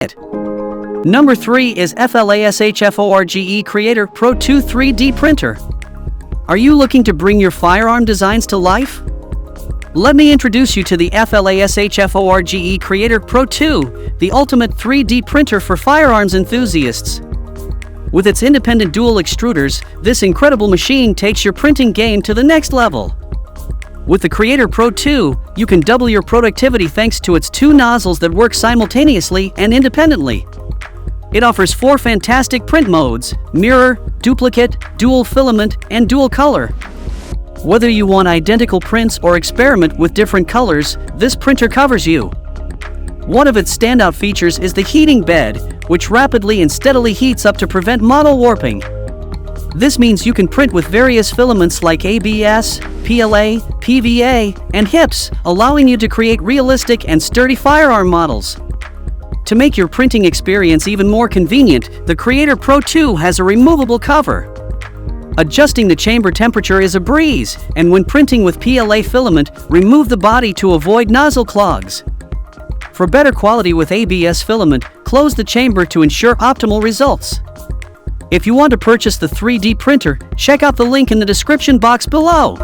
Number 3 is FLASHFORGE Creator Pro 2 3D Printer. Are you looking to bring your firearm designs to life? Let me introduce you to the FLASHFORGE Creator Pro 2, the ultimate 3D printer for firearms enthusiasts. With its independent dual extruders, this incredible machine takes your printing game to the next level. With the Creator Pro 2, you can double your productivity thanks to its 2 nozzles that work simultaneously and independently. It offers 4 fantastic print modes: mirror, duplicate, dual filament, and dual color. Whether you want identical prints or experiment with different colors, this printer covers you. One of its standout features is the heating bed, which rapidly and steadily heats up to prevent model warping. This means you can print with various filaments like ABS, PLA, PVA, and HIPS, allowing you to create realistic and sturdy firearm models. To make your printing experience even more convenient, the Creator Pro 2 has a removable cover. Adjusting the chamber temperature is a breeze, and when printing with PLA filament, remove the body to avoid nozzle clogs. For better quality with ABS filament, close the chamber to ensure optimal results. If you want to purchase the 3D printer, check out the link in the description box below.